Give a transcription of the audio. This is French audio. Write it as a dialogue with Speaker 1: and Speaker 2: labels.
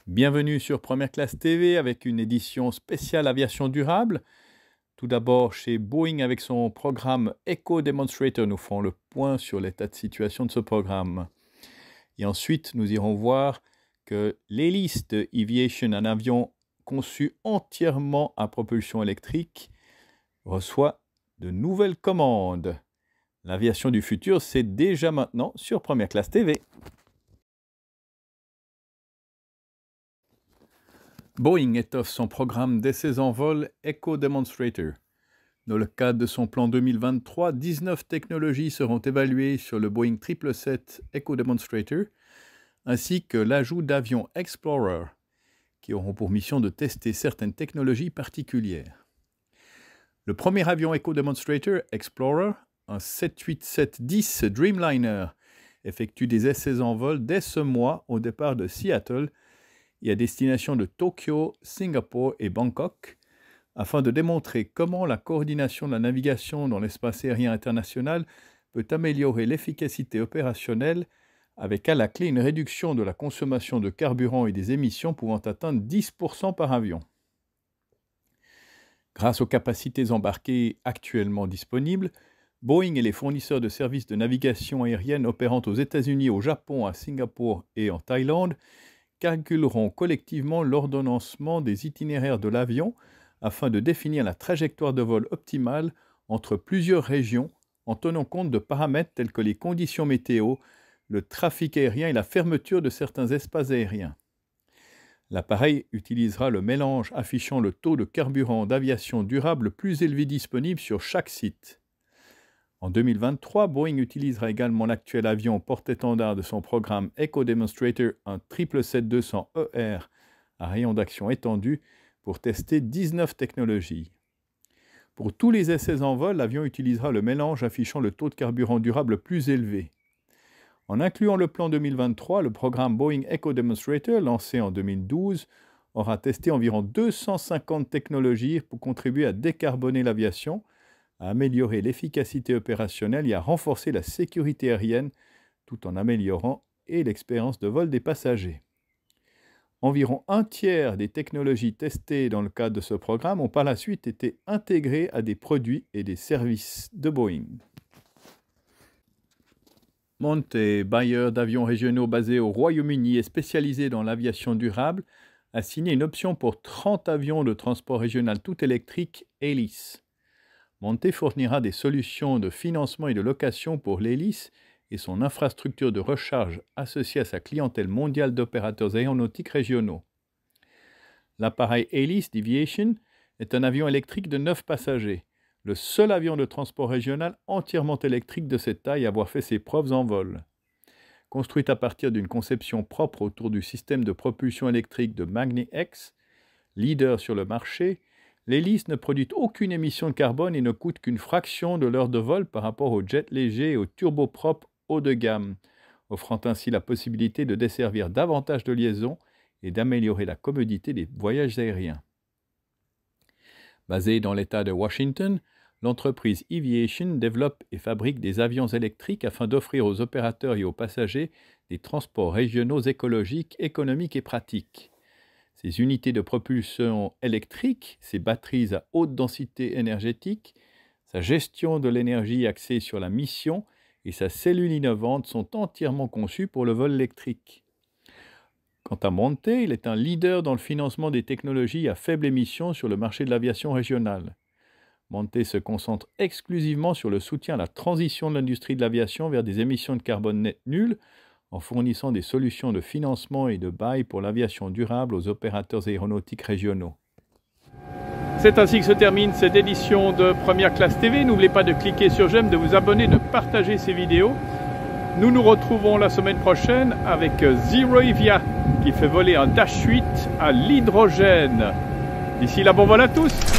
Speaker 1: Bienvenue sur Première Classe TV avec une édition spéciale aviation durable. Tout d'abord chez Boeing avec son programme Eco Demonstrator. Nous ferons le point sur l'état de situation de ce programme. Et ensuite, nous irons voir que l'Hélice de Eviation, un avion conçu entièrement à propulsion électrique, reçoit de nouvelles commandes. L'aviation du futur, c'est déjà maintenant sur Première Classe TV. Boeing étoffe son programme d'essais en vol Eco Demonstrator. Dans le cadre de son plan 2023, 19 technologies seront évaluées sur le Boeing 777 Eco Demonstrator, ainsi que l'ajout d'avions Explorer, qui auront pour mission de tester certaines technologies particulières. Le premier avion Eco Demonstrator, Explorer, un 787-10 Dreamliner, effectue des essais en vol dès ce mois au départ de Seattle et à destination de Tokyo, Singapour et Bangkok, afin de démontrer comment la coordination de la navigation dans l'espace aérien international peut améliorer l'efficacité opérationnelle avec à la clé une réduction de la consommation de carburant et des émissions pouvant atteindre 10% par avion. Grâce aux capacités embarquées actuellement disponibles, Boeing et les fournisseurs de services de navigation aérienne opérant aux États-Unis, au Japon, à Singapour et en Thaïlande calculeront collectivement l'ordonnancement des itinéraires de l'avion afin de définir la trajectoire de vol optimale entre plusieurs régions en tenant compte de paramètres tels que les conditions météo, le trafic aérien et la fermeture de certains espaces aériens. L'appareil utilisera le mélange affichant le taux de carburant d'aviation durable le plus élevé disponible sur chaque site. En 2023, Boeing utilisera également l'actuel avion porte-étendard de son programme Eco Demonstrator, un 777-200ER à rayon d'action étendu, pour tester 19 technologies. Pour tous les essais en vol, l'avion utilisera le mélange affichant le taux de carburant durable le plus élevé. En incluant le plan 2023, le programme Boeing Eco Demonstrator, lancé en 2012, aura testé environ 250 technologies pour contribuer à décarboner l'aviation, à améliorer l'efficacité opérationnelle et à renforcer la sécurité aérienne, tout en améliorant l'expérience de vol des passagers. Environ un tiers des technologies testées dans le cadre de ce programme ont par la suite été intégrées à des produits et des services de Boeing. Monte, bailleur d'avions régionaux basé au Royaume-Uni et spécialisé dans l'aviation durable, a signé une option pour 30 avions de transport régional tout électrique Hélice. Monte fournira des solutions de financement et de location pour l'Hélice et son infrastructure de recharge associée à sa clientèle mondiale d'opérateurs aéronautiques régionaux. L'appareil Hélice d'Eviation est un avion électrique de 9 passagers, le seul avion de transport régional entièrement électrique de cette taille à avoir fait ses preuves en vol. Construite à partir d'une conception propre autour du système de propulsion électrique de magniX, leader sur le marché, l'Hélice ne produit aucune émission de carbone et ne coûte qu'une fraction de l'heure de vol par rapport aux jets légers et aux turboprops haut de gamme, offrant ainsi la possibilité de desservir davantage de liaisons et d'améliorer la commodité des voyages aériens. Basée dans l'État de Washington, l'entreprise Eviation développe et fabrique des avions électriques afin d'offrir aux opérateurs et aux passagers des transports régionaux écologiques, économiques et pratiques. Ces unités de propulsion électrique, ces batteries à haute densité énergétique, sa gestion de l'énergie axée sur la mission et sa cellule innovante sont entièrement conçues pour le vol électrique. Quant à Monte, il est un leader dans le financement des technologies à faible émission sur le marché de l'aviation régionale. Monte se concentre exclusivement sur le soutien à la transition de l'industrie de l'aviation vers des émissions de carbone net nulles, en fournissant des solutions de financement et de bail pour l'aviation durable aux opérateurs aéronautiques régionaux. C'est ainsi que se termine cette édition de Première Classe TV. N'oubliez pas de cliquer sur j'aime, de vous abonner, de partager ces vidéos. Nous nous retrouvons la semaine prochaine avec ZeroAvia qui fait voler un Dash 8 à l'hydrogène. D'ici là, bon vol à tous!